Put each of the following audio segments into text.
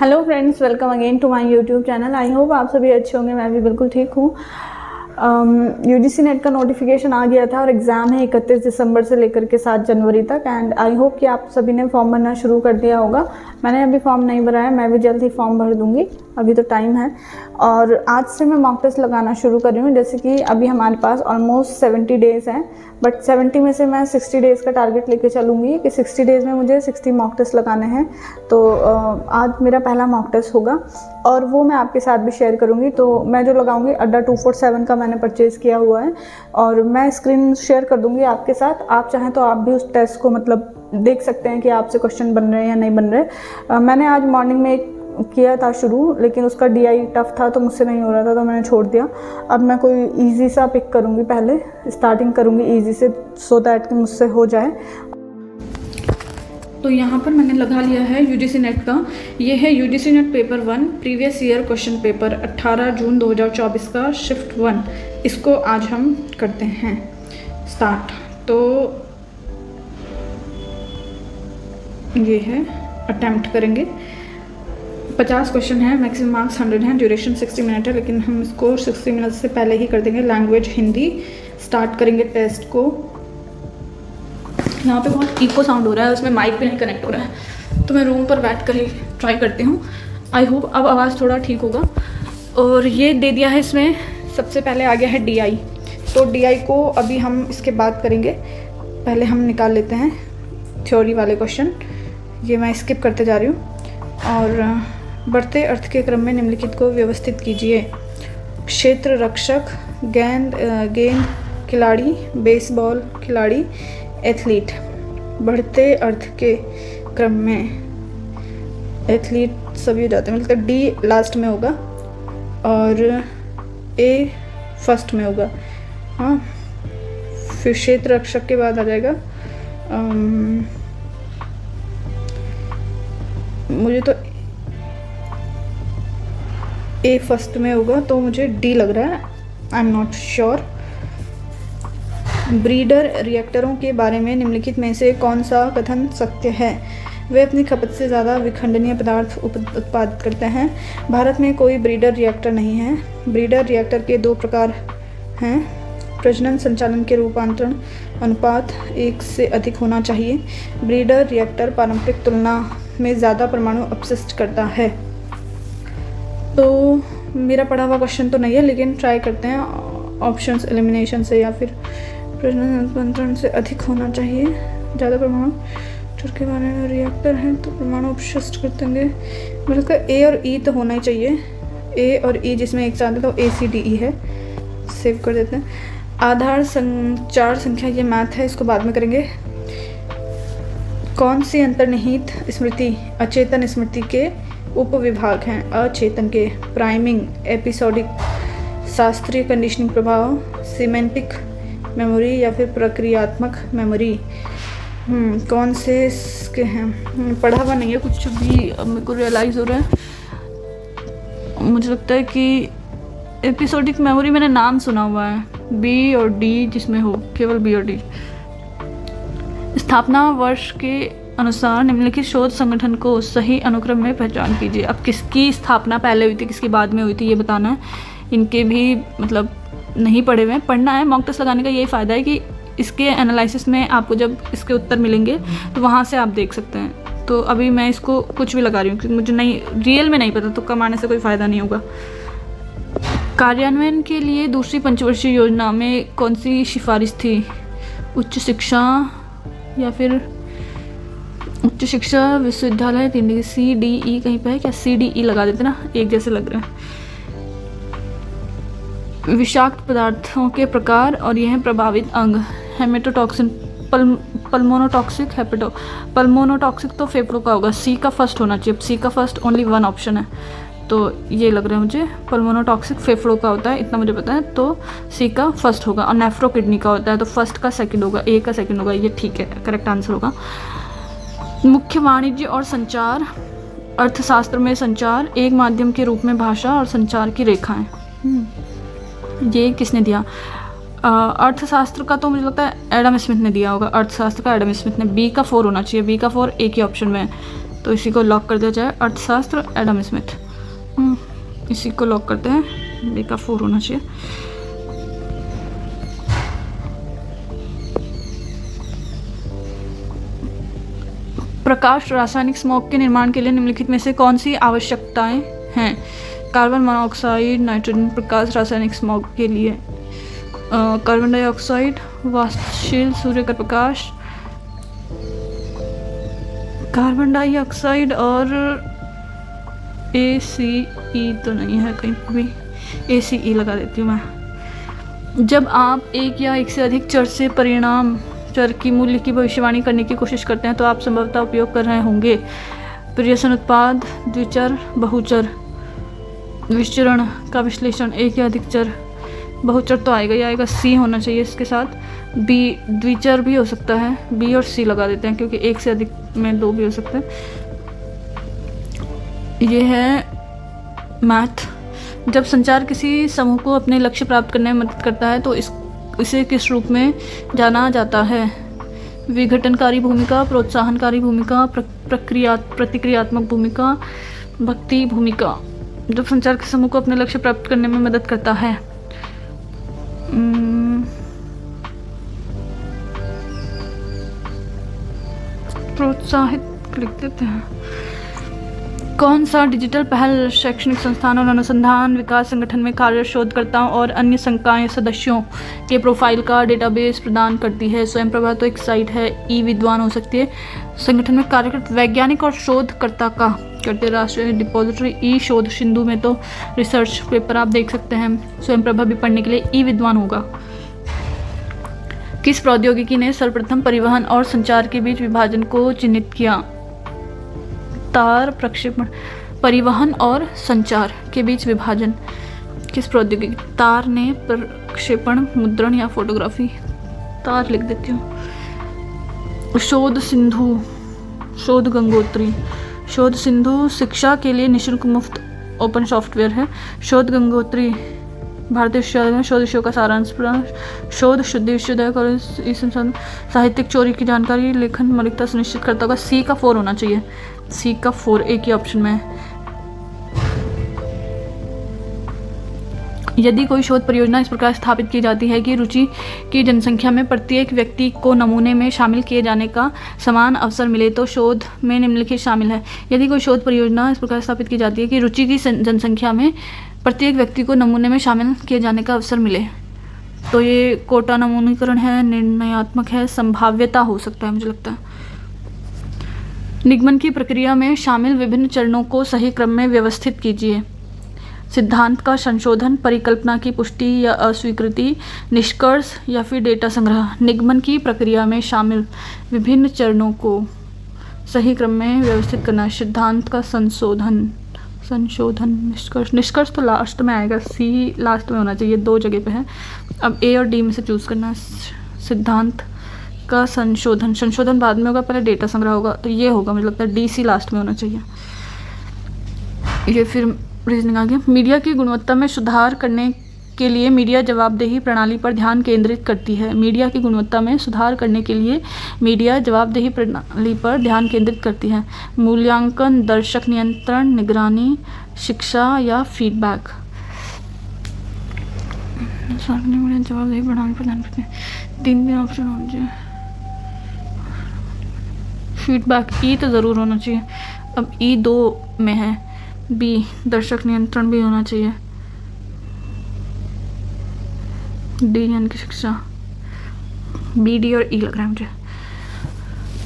Hello friends, welcome again to my YouTube channel. I hope आप सभी अच्छे होंगे। मैं भी बिल्कुल ठीक हूँ। यूजीसी नेट का नोटिफिकेशन आ गया था और एग्ज़ाम है 31 दिसंबर से लेकर के 7 जनवरी तक। एंड आई होप कि आप सभी ने फॉर्म भरना शुरू कर दिया होगा। मैंने अभी फॉर्म नहीं भरा है, मैं भी जल्द ही फॉर्म भर दूंगी, अभी तो टाइम है। और आज से मैं मॉक टेस्ट लगाना शुरू कर रही हूँ। जैसे कि अभी हमारे पास ऑलमोस्ट 70 डेज़ हैं, बट 70 में से मैं 60 डेज़ का टारगेट लेके चलूँगी कि 60 डेज़ में मुझे 60 मॉक टेस्ट लगाने हैं। तो आज मेरा पहला मॉक टेस्ट होगा और वो मैं आपके साथ भी शेयर करूँगी। तो मैं जो लगाऊंगी अड्डा 247 का मैंने परचेज़ किया हुआ है और मैं स्क्रीन शेयर कर दूँगी आपके साथ। आप चाहें तो आप भी उस टेस्ट को मतलब देख सकते हैं कि आपसे क्वेश्चन बन रहे हैं या नहीं बन रहे। मैंने आज मॉर्निंग में किया था शुरू, लेकिन उसका DI टफ था तो मुझसे नहीं हो रहा था, तो मैंने छोड़ दिया। अब मैं कोई इजी सा पिक करूँगी, पहले स्टार्टिंग करूँगी इजी से, सो दैट कि मुझसे हो जाए। तो यहाँ पर मैंने लगा लिया है यूजीसी नेट का। ये है UGC net paper 1 previous year question paper 18 जून 2024 का शिफ्ट 1। इसको आज हम करते हैं स्टार्ट। तो ये है, अटैम्प्ट करेंगे। 50 क्वेश्चन है, मैक्सिमम मार्क्स 100 हैं, ड्यूरेशन 60 मिनट है, लेकिन हम इसको 60 मिनट से पहले ही कर देंगे। लैंग्वेज हिंदी। स्टार्ट करेंगे टेस्ट को। यहाँ पे बहुत इको साउंड हो रहा है, उसमें माइक भी नहीं कनेक्ट हो रहा है, तो मैं रूम पर बैठ कर ही ट्राई करती हूँ। आई होप अब आवाज़ थोड़ा ठीक होगा। और ये दे दिया है इसमें, सबसे पहले आ गया है DI। तो DI को अभी हम इसके बाद करेंगे। पहले हम निकाल लेते हैं थ्योरी वाले क्वेश्चन। ये मैं स्किप करते जा रही हूँ। और बढ़ते अर्थ के क्रम में निम्नलिखित को व्यवस्थित कीजिए। क्षेत्र रक्षक, गेंद खिलाड़ी, बेसबॉल खिलाड़ी, एथलीट। बढ़ते अर्थ के क्रम में एथलीट सभी हो जाते हैं, मतलब D लास्ट में होगा और A फर्स्ट में होगा। हाँ, फिर क्षेत्र रक्षक के बाद आ जाएगा मुझे तो A फर्स्ट में होगा, तो मुझे D लग रहा है, I am not sure. Breeder रिएक्टरों के बारे में निम्नलिखित में से कौन सा कथन सत्य है? वे अपनी खपत से ज़्यादा विखंडनीय पदार्थ उत्पादित करते हैं। भारत में कोई ब्रीडर रिएक्टर नहीं है। ब्रीडर रिएक्टर के 2 प्रकार हैं। प्रजनन संचालन के रूपांतरण अनुपात 1 से अधिक होना चाहिए। ब्रीडर रिएक्टर पारंपरिक तुलना में ज़्यादा परमाणु अपशिष्ट करता है। तो मेरा पढ़ा हुआ क्वेश्चन तो नहीं है, लेकिन ट्राई करते हैं ऑप्शंस एलिमिनेशन से, या फिर प्रजनन से अधिक होना चाहिए, ज़्यादा परमाणु के बारे में रिएक्टर हैं तो परमाणु अपशिष्ट कर देंगे। मतलब का A और E तो होना ही चाहिए। A और E जिसमें एक साथ है तो ACDE है, सेव कर देते हैं। आधार संचार संख्या, ये मैथ है, इसको बाद में करेंगे। कौन सी अंतर्निहित स्मृति अचेतन स्मृति के उपविभाग हैं? अचेतन के प्राइमिंग, एपिसोडिक, शास्त्रीय कंडीशनिंग प्रभाव, सिमेंटिक मेमोरी या फिर प्रक्रियात्मक मेमोरी। कौन से इसके हैं? पढ़ा हुआ नहीं है कुछ भी, अब मेरे को रियलाइज़ हो रहा है। मुझे लगता है कि एपिसोडिक मेमोरी मैंने नाम सुना हुआ है, B और D जिसमें हो, केवल B और D। स्थापना वर्ष के अनुसार निम्नलिखित शोध संगठन को सही अनुक्रम में पहचान कीजिए। अब किसकी स्थापना पहले हुई थी, किसकी बाद में हुई थी, ये बताना है। इनके भी मतलब नहीं पढ़े हुए हैं, पढ़ना है। मॉक टेस्ट लगाने का यही फ़ायदा है कि इसके एनालिसिस में आपको जब इसके उत्तर मिलेंगे तो वहाँ से आप देख सकते हैं। तो अभी मैं इसको कुछ भी लगा रही हूँ क्योंकि मुझे नहीं, रियल में नहीं पता, तो कमाने से कोई फ़ायदा नहीं होगा। कार्यान्वयन के लिए दूसरी पंचवर्षीय योजना में कौन सी सिफारिश थी? उच्च शिक्षा या फिर उच्च शिक्षा विश्वविद्यालय 3 CDE कहीं पर है क्या? CDE लगा देते ना, एक जैसे लग रहे हैं। विषाक्त पदार्थों के प्रकार और यह प्रभावित अंग। हेमेटोटॉक्सिन, पल्मोनोटॉक्सिक, पल्मोनोटॉक्सिक तो फेफड़ों का होगा, C का फर्स्ट होना चाहिए। C का फर्स्ट ओनली 1 ऑप्शन है, तो ये लग रहा है मुझे। पल्मोनोटॉक्सिक फेफड़ों का होता है, इतना मुझे पता है, तो C का फर्स्ट होगा। और नेफ्रो किडनी का होता है, तो फर्स्ट का सेकंड होगा, A का सेकंड होगा। ये ठीक है, करेक्ट आंसर होगा। मुख्य वाणिज्य और संचार। अर्थशास्त्र में संचार एक माध्यम के रूप में भाषा और संचार की रेखाएं। ये किसने दिया? अर्थशास्त्र का तो मुझे लगता है एडम स्मिथ ने दिया होगा। अर्थशास्त्र का एडम स्मिथ ने। B का 4 होना चाहिए, B का 4 एक ही ऑप्शन में है। तो इसी को लॉक कर दिया जाए। अर्थशास्त्र एडम स्मिथ, इसी को लॉक करते हैं। बी का 4 होना चाहिए। प्रकाश रासायनिक स्मॉग के निर्माण के लिए निम्नलिखित में से कौन सी आवश्यकताएं हैं? Carbon monoxide, nitrogen. प्रकाश रासायनिक स्मॉग के लिए कार्बन डाइऑक्साइड, वाष्पशील सूर्य का प्रकाश, कार्बन डाइऑक्साइड और ACE तो नहीं है कहीं भी, ACE लगा देती हूँ मैं। जब आप एक या एक से अधिक चर से परिणाम चर की मूल्य की भविष्यवाणी करने की कोशिश करते हैं तो आप संभवतः उपयोग कर रहे होंगे प्रियसन उत्पाद, द्विचर, बहुचर। विचरण का विश्लेषण, एक या अधिक चर। बहुचर तो आएगा ही आएगा, C होना चाहिए इसके साथ। B द्विचर भी हो सकता है, B और C लगा देते हैं क्योंकि एक से अधिक में 2 भी हो सकते हैं। ये है मैथ। जब संचार किसी समूह को अपने लक्ष्य प्राप्त करने में मदद करता है तो इसे किस रूप में जाना जाता है? विघटनकारी भूमिका, प्रोत्साहनकारी भूमिका, प्रतिक्रियात्मक भूमिका, भक्ति भूमिका। जब संचार के समूह को अपने लक्ष्य प्राप्त करने में मदद करता है, प्रोत्साहित लिख देते हैं। कौन सा डिजिटल पहल शैक्षणिक संस्थान और अनुसंधान विकास संगठन में कार्यरत शोधकर्ताओं और अन्य संकाय सदस्यों के प्रोफाइल का डेटाबेस प्रदान करती है? स्वयंप्रभा तो एक साइट है, ई विद्वान हो सकती है। संगठन में कार्यरत वैज्ञानिक और शोधकर्ता का करते राष्ट्रीय डिपॉजिटरी, ई शोध सिंधु में तो रिसर्च पेपर आप देख सकते हैं। स्वयंप्रभा भी पढ़ने के लिए ई विद्वान होगा। किस प्रौद्योगिकी ने सर्वप्रथम परिवहन और संचार के बीच विभाजन को चिन्हित किया? तार प्रक्षेपण। परिवहन और संचार के बीच विभाजन किस प्रौद्योगिकी? तार ने प्रक्षेपण, मुद्रण या फोटोग्राफी। तार लिख देती हूँ। शोध सिंधु, शोध गंगोत्री। शोध सिंधु शिक्षा के लिए निःशुल्क मुफ्त ओपन सॉफ्टवेयर है। शोध गंगोत्री भारतीय विश्वविद्यालय में शोध विषयों का सारांश। शोध शुद्धि विश्वविद्यालय कॉलेज संसाधन। साहित्यिक चोरी की जानकारी, लेखन मौलिकता सुनिश्चित करता होगा। C का 4 होना चाहिए। C का 4 एक ही ऑप्शन में है। यदि कोई शोध परियोजना इस प्रकार स्थापित की जाती है कि रुचि की जनसंख्या में प्रत्येक व्यक्ति को नमूने में शामिल किए जाने का समान अवसर मिले तो शोध में निम्नलिखित शामिल है। यदि कोई शोध परियोजना इस प्रकार स्थापित की जाती है कि रुचि की जनसंख्या में प्रत्येक व्यक्ति को नमूने में शामिल किए जाने का अवसर मिले, तो ये कोटा नमूनीकरण है, निर्णयात्मक है, संभाव्यता हो सकता है मुझे लगता है। निगमन की प्रक्रिया में शामिल विभिन्न चरणों को सही क्रम में व्यवस्थित कीजिए। सिद्धांत का संशोधन, परिकल्पना की पुष्टि या अस्वीकृति, निष्कर्ष या फिर डेटा संग्रह। निगमन की प्रक्रिया में शामिल विभिन्न चरणों को सही क्रम में व्यवस्थित करना। सिद्धांत का संशोधन, निष्कर्ष तो लास्ट में आएगा, C लास्ट में होना चाहिए, 2 जगह पे है। अब A और D में से चूज करना। सिद्धांत का संशोधन बाद में होगा, पहले डेटा संग्रह होगा, तो ये होगा मुझे लगता है DC लास्ट में होना चाहिए। ये फिर रीजनिंग आ गया। मीडिया की गुणवत्ता में सुधार करने के लिए मीडिया जवाबदेही प्रणाली पर ध्यान केंद्रित करती है। मीडिया की गुणवत्ता में सुधार करने के लिए मीडिया जवाबदेही प्रणाली पर ध्यान केंद्रित करती है। मूल्यांकन, दर्शक नियंत्रण, निगरानी, शिक्षा या फीडबैक। जवाबदेही प्रणाली पर ध्यान करती है। 3 ऑप्शन होने चाहिए। फीडबैक ई तो ज़रूर होना चाहिए। अब ई 2 में है। B दर्शक नियंत्रण भी होना चाहिए। D यानी कि शिक्षा। B, D और E लग रहा है मुझे।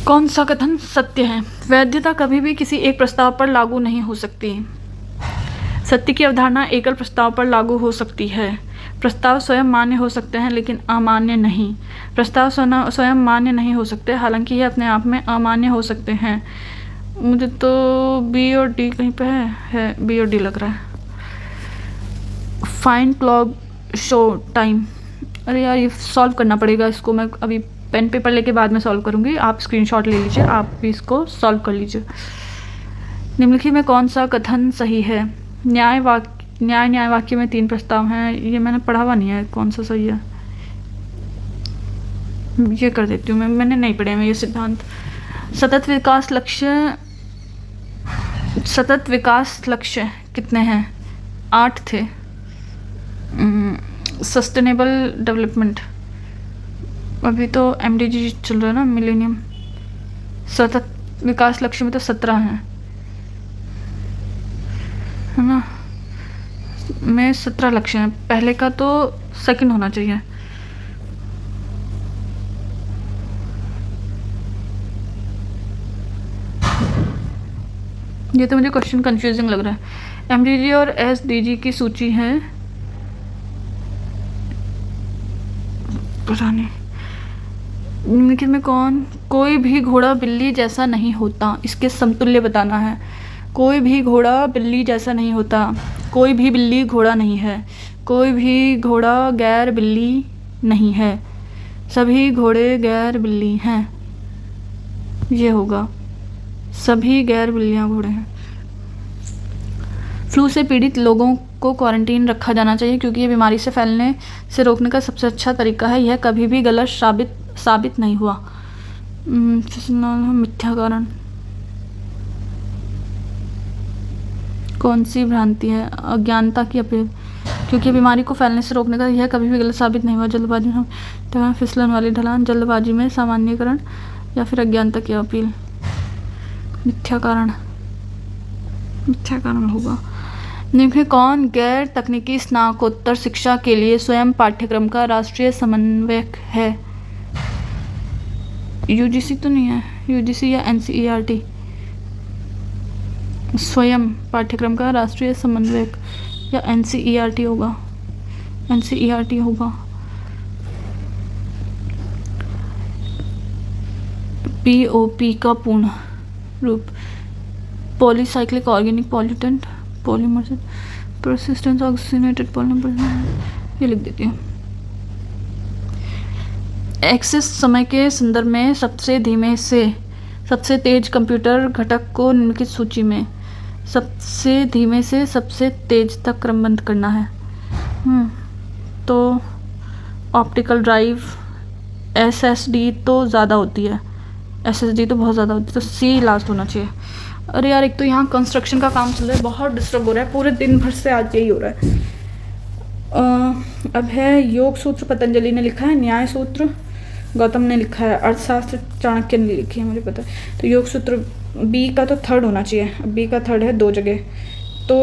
कौन सा कथन सत्य है? वैधता कभी भी किसी एक प्रस्ताव पर लागू नहीं हो सकती। सत्य की अवधारणा एकल प्रस्ताव पर लागू हो सकती है। प्रस्ताव स्वयं मान्य हो सकते हैं लेकिन अमान्य नहीं। प्रस्ताव स्वयं मान्य नहीं हो सकते, हालांकि ये अपने आप में अमान्य हो सकते हैं। मुझे तो B और D कहीं पे है B और D लग रहा है। Find clock show time. अरे यार ये सॉल्व करना पड़ेगा इसको, मैं अभी पेन पेपर लेके बाद में सॉल्व करूँगी। आप स्क्रीनशॉट ले लीजिए, आप भी इसको सॉल्व कर लीजिए। निम्नलिखित में कौन सा कथन सही है? न्याय वाक्य में 3 प्रस्ताव हैं। ये मैंने पढ़ा हुआ नहीं है, कौन सा सही है ये कर देती हूँ मैंने नहीं पढ़े हैं ये सिद्धांत। सतत विकास लक्ष्य सतत विकास लक्ष्य कितने हैं? 8 थे। सस्टेनेबल डेवलपमेंट, अभी तो MDG चल रहा है ना, मिलेनियम। सतत विकास लक्ष्य में तो 17 हैं, है ना। में 17 लक्ष्य हैं, पहले का तो सेकंड होना चाहिए। ये तो मुझे क्वेश्चन कंफ्यूजिंग लग रहा है। MDG और SDG की सूची है, पता नहीं निम्नलिखित में कौन? कोई भी घोड़ा बिल्ली जैसा नहीं होता, इसके समतुल्य बताना है। कोई भी घोड़ा बिल्ली जैसा नहीं होता, कोई भी बिल्ली घोड़ा नहीं है, कोई भी घोड़ा गैर बिल्ली नहीं है, सभी घोड़े गैर बिल्ली हैं। ये होगा, सभी गैर बिल्लियाँ घोड़े हैं। फ्लू से पीड़ित लोगों को क्वारंटीन रखा जाना चाहिए क्योंकि ये बीमारी से फैलने से रोकने का सबसे अच्छा तरीका है। यह कभी भी गलत साबित नहीं हुआ। मिथ्या कारण, कौन सी भ्रांति है? अज्ञानता की अपील, क्योंकि बीमारी को फैलने से रोकने का यह कभी भी गलत साबित नहीं हुआ। जल्दबाजी में फिसलन वाली ढलान, जल्दबाजी में सामान्यीकरण या फिर अज्ञानता की अपील। मिथ्या कारण होगा। निम्न कौन गैर तकनीकी स्नातकोत्तर शिक्षा के लिए स्वयं पाठ्यक्रम का राष्ट्रीय समन्वयक है? UGC तो नहीं है, UGC या NCERT। स्वयं पाठ्यक्रम का राष्ट्रीय समन्वयक या NCERT होगा, NCERT होगा। POP का पूर्ण रूप polycyclic organic pollutant, polymers, persistent oxygenated polymer, ये लिख देती हूँ। एक्सेस समय के संदर्भ में सबसे धीमे से सबसे तेज कंप्यूटर घटक को निम्नलिखित सूची में सबसे धीमे से सबसे तेज तक क्रमबद्ध करना है। तो ऑप्टिकल ड्राइव, SSD तो ज़्यादा होती है, SSD तो बहुत ज़्यादा होती है, तो C लास्ट होना चाहिए। अरे यार, एक तो यहाँ कंस्ट्रक्शन का काम चल रहा है, बहुत डिस्टर्ब हो रहा है, पूरे दिन भर से आज यही हो रहा है। अब है योग सूत्र, पतंजलि ने लिखा है। न्याय सूत्र गौतम ने लिखा है। अर्थशास्त्र चाणक्य ने लिखी है, मुझे पता है। तो योग सूत्र B का तो थर्ड होना चाहिए, B का थर्ड है 2 जगह, तो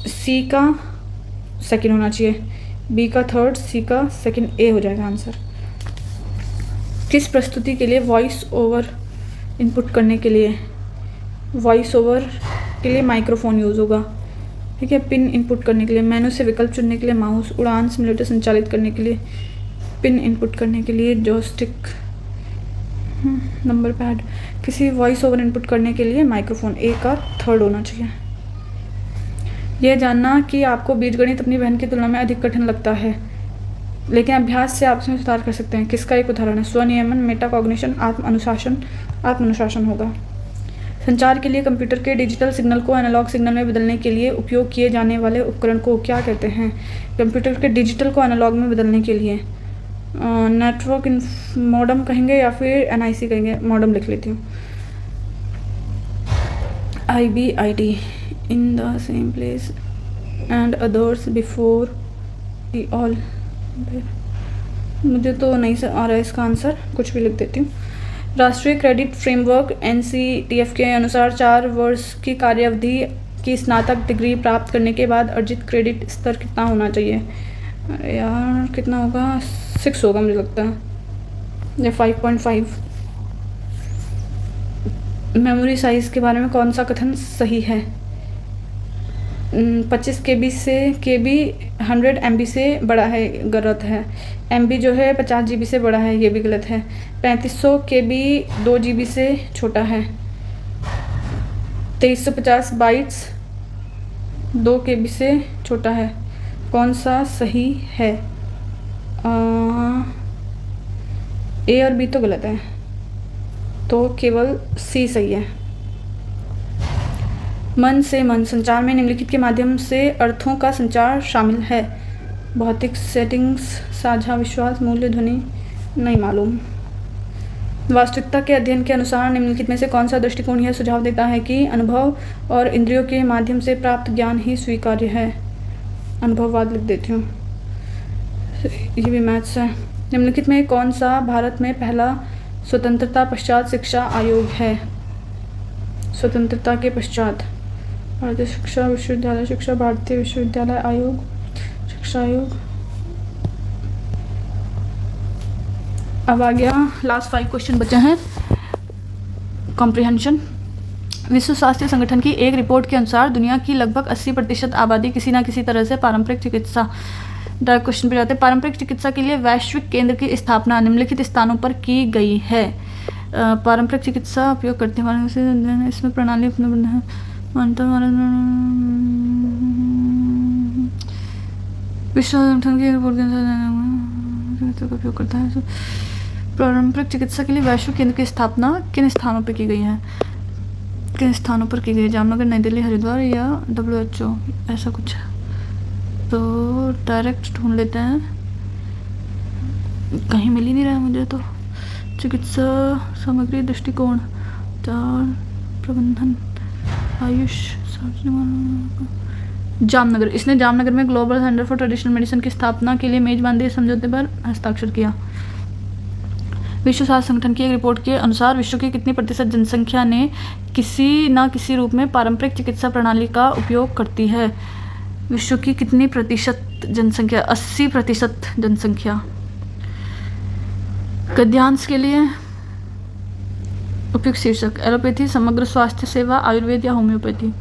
C का सेकंड होना चाहिए। B का थर्ड, C का सेकंड, A हो जाएगा आंसर। किस प्रस्तुति के लिए वॉइस ओवर इनपुट करने के लिए, वॉइस ओवर के लिए माइक्रोफोन यूज़ होगा, ठीक है। पिन इनपुट करने के लिए, मेनू से विकल्प चुनने के लिए माउस, उड़ान सिमुलेटर संचालित करने के लिए पिन इनपुट करने के लिए जॉयस्टिक, नंबर पैड। किसी वॉइस ओवर इनपुट करने के लिए माइक्रोफोन, A का थर्ड होना चाहिए। यह जानना कि आपको बीजगणित अपनी बहन की तुलना में अधिक कठिन लगता है, लेकिन अभ्यास से आप इसमें सुधार कर सकते हैं। किसका एक उदाहरण है? स्वनियमन, मेटाकॉग्निशन, आत्म-अनुशासन होगा। संचार के लिए कंप्यूटर के डिजिटल सिग्नल को एनालॉग सिग्नल में बदलने के लिए उपयोग किए जाने वाले उपकरण को क्या कहते हैं? कंप्यूटर के डिजिटल को एनालॉग में बदलने के लिए नेटवर्क मॉडम कहेंगे या फिर NIC कहेंगे। मॉडम लिख लेती हूँ। IBID, in the same place and others before the all. मुझे तो नहीं आ रहा है इसका आंसर, कुछ भी लिख देती हूँ। राष्ट्रीय क्रेडिट फ्रेमवर्क NCTF के अनुसार 4 वर्ष की कार्यावधि की स्नातक डिग्री प्राप्त करने के बाद अर्जित क्रेडिट स्तर कितना होना चाहिए? अरे यार, कितना होगा? 6 होगा मुझे लगता है, या 5.5। मेमोरी साइज़ के बारे में कौन सा कथन सही है? 25 KB से KB 100 MB से बड़ा है, गलत है। MB जो है 50 GB से बड़ा है, ये भी गलत है। 3500 KB 2 GB से छोटा है। 2350 बाइट्स 2 KB से छोटा है। कौन सा सही है? A और B तो गलत है, तो केवल C सही है। मन से मन संचार में निम्नलिखित के माध्यम से अर्थों का संचार शामिल है। भौतिक सेटिंग्स, साझा विश्वास, मूल्य, ध्वनि, नहीं मालूम। वास्तविकता के अध्ययन के अनुसार निम्नलिखित में से कौन सा दृष्टिकोण यह सुझाव देता है कि अनुभव और इंद्रियों के माध्यम से प्राप्त ज्ञान ही स्वीकार्य है? अनुभववाद लिख देती हूँ, ये भी मैथ्स है। निम्नलिखित में कौन सा भारत में पहला स्वतंत्रता पश्चात शिक्षा आयोग है? स्वतंत्रता के पश्चात भारतीय शिक्षा विश्वविद्यालय शिक्षा, भारतीय विश्वविद्यालय आयोग, शिक्षा आयोग। अब आ गया लास्ट 5 क्वेश्चन बचे हैं। कॉम्प्रिहेंशन। विश्व स्वास्थ्य संगठन की एक रिपोर्ट के अनुसार दुनिया की लगभग 80% आबादी किसी न किसी तरह से पारंपरिक चिकित्सा। डायरेक्ट क्वेश्चन पे जाते हैं। पारंपरिक चिकित्सा के लिए वैश्विक केंद्र की स्थापना निम्नलिखित स्थानों पर की गई है। पारंपरिक चिकित्सा उपयोग करते हैं, इसमें प्रणाली अपने है विश्व संगठन की रिपोर्ट के अनुसार उपयोग करता है। पारंपरिक चिकित्सा के लिए वैश्विक केंद्र की स्थापना किन स्थानों पर की गई है? किन स्थानों पर की गई है? जामनगर, नई दिल्ली, हरिद्वार या WHO, ऐसा कुछ है। तो डायरेक्ट ढूंढ लेते हैं, कहीं मिल ही नहीं रहा है मुझे। तो चिकित्सा सामग्री दृष्टिकोण 4 प्रबंधन आयुष जामनगर। इसने जामनगर में global centre for traditional medicine की स्थापना के लिए मेजबानदी समझौते पर हस्ताक्षर किया। विश्व स्वास्थ्य संगठन की एक रिपोर्ट के अनुसार विश्व की कितनी प्रतिशत जनसंख्या ने किसी न किसी रूप में पारंपरिक चिकित्सा प्रणाली का उपयोग करती है? विश्व की कितनी प्रतिशत जनसंख्या? 80% जनसंख्या। गद्यांश के लिए उपयुक्त शीर्षक एलोपैथी, समग्र स्वास्थ्य सेवा, आयुर्वेद या होम्योपैथी।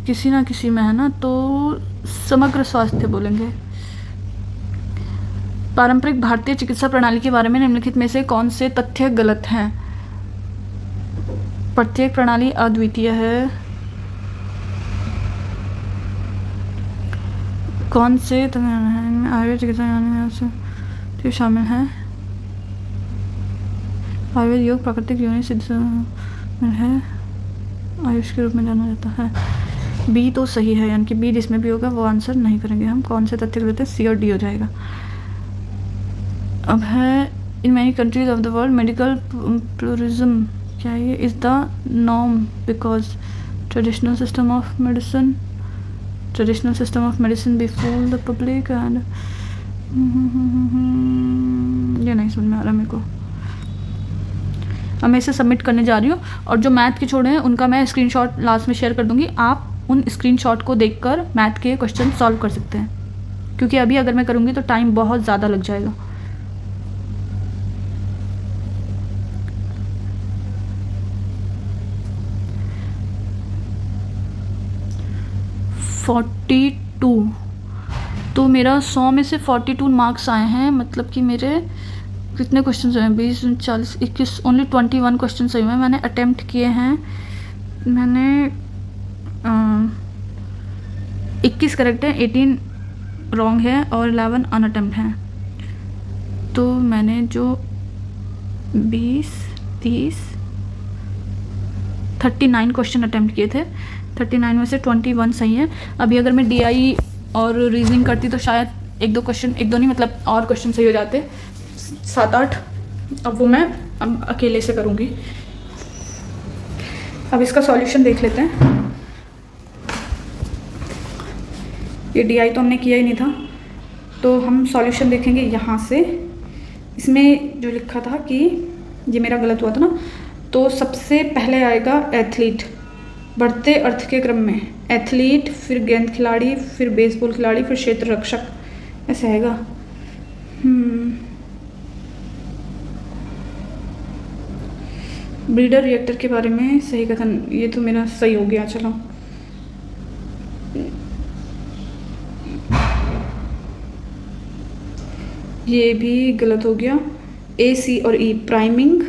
किसी ना किसी में है ना, तो समग्र स्वास्थ्य बोलेंगे। पारंपरिक भारतीय चिकित्सा प्रणाली के बारे में निम्नलिखित में से कौन से तथ्य गलत हैं? प्रत्येक प्रणाली अद्वितीय है। कौन से आयुर्वेद चिकित्सा शामिल है? आयुर्वेद योग प्राकृतिक योनि सिद्ध है, आयुष के रूप में जाना जाता है। बी तो सही है, यानी कि बी जिसमें भी होगा वो आंसर नहीं करेंगे हम। कौन से तथ्य गलत है? सी और डी हो जाएगा। अब है in many countries of the world medical pluralism क्या है? Is the norm because traditional system of medicine before the public and ये नहीं समझ में आ रहा मेरे को। अब मैं इसे सबमिट करने जा रही हूँ और जो मैथ के छोड़े हैं उनका मैं स्क्रीनशॉट लास्ट में शेयर कर दूँगी। आप उन स्क्रीनशॉट को देखकर मैथ के क्वेश्चन सॉल्व कर सकते हैं, क्योंकि अभी अगर मैं करूँगी तो टाइम बहुत ज़्यादा लग जाएगा। तो मेरा 100 में से 42 मार्क्स आए हैं, मतलब कि मेरे कितने क्वेश्चन हुए हैं? 20, 40, 21, ओनली 21 क्वेश्चन सही हुए हैं। मैंने अटेम्प्ट किए हैं, मैंने 21 करेक्ट है, 18 रॉन्ग है और 11 अनअटेम्प्ट हैं। तो मैंने जो 20, 30, 39 क्वेश्चन अटेम्प्ट किए थे, 39 में से 21 सही है। अभी अगर मैं DI और रीजनिंग करती तो शायद एक दो नहीं, मतलब और क्वेश्चन सही हो जाते, 7-8। अब वो मैं अब अकेले से करूँगी। अब इसका सॉल्यूशन देख लेते हैं। ये DI तो हमने किया ही नहीं था, तो हम सॉल्यूशन देखेंगे यहाँ से। इसमें जो लिखा था कि ये मेरा गलत हुआ था ना, तो सबसे पहले आएगा एथलीट, बढ़ते अर्थ के क्रम में एथलीट, फिर गेंद खिलाड़ी, फिर बेसबॉल खिलाड़ी, फिर क्षेत्र रक्षक, ऐसे आएगा। ब्रीडर रिएक्टर के बारे में सही कथन, ये तो मेरा सही हो गया। चलो ये भी गलत हो गया। A, C और E प्राइमिंग,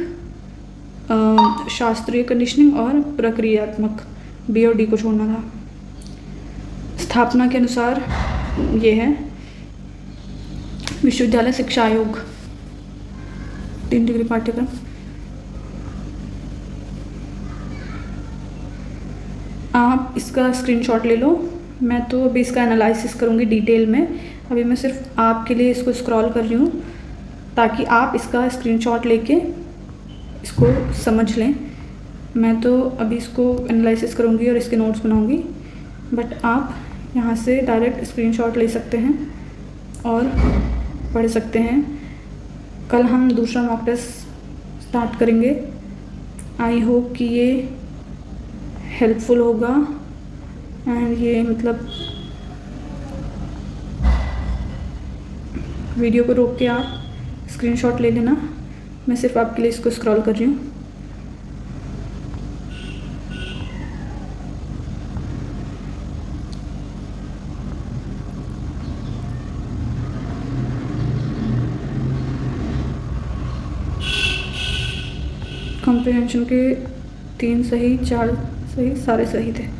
शास्त्रीय कंडीशनिंग और प्रक्रियात्मक, B और D को छोड़ना था। स्थापना के अनुसार ये है विश्वविद्यालय शिक्षा आयोग, 3 डिग्री पाठ्यक्रम। आप इसका स्क्रीनशॉट ले लो, मैं तो अभी इसका एनालिसिस करूँगी डिटेल में। अभी मैं सिर्फ आपके लिए इसको स्क्रॉल कर रही हूँ ताकि आप इसका स्क्रीनशॉट लेके इसको समझ लें। मैं तो अभी इसको एनालिसिस करूँगी और इसके नोट्स बनाऊँगी, बट आप यहाँ से डायरेक्ट स्क्रीनशॉट ले सकते हैं और पढ़ सकते हैं। कल हम दूसरा मॉक टेस्ट स्टार्ट करेंगे। आई होप कि ये हेल्पफुल होगा एंड ये मतलब वीडियो को रोक के आप स्क्रीनशॉट ले लेना। मैं सिर्फ आपके लिए इसको स्क्रॉल कर रही हूँ। कॉम्प्रिहेंशन के 3 सही 4 सही सारे सही थे।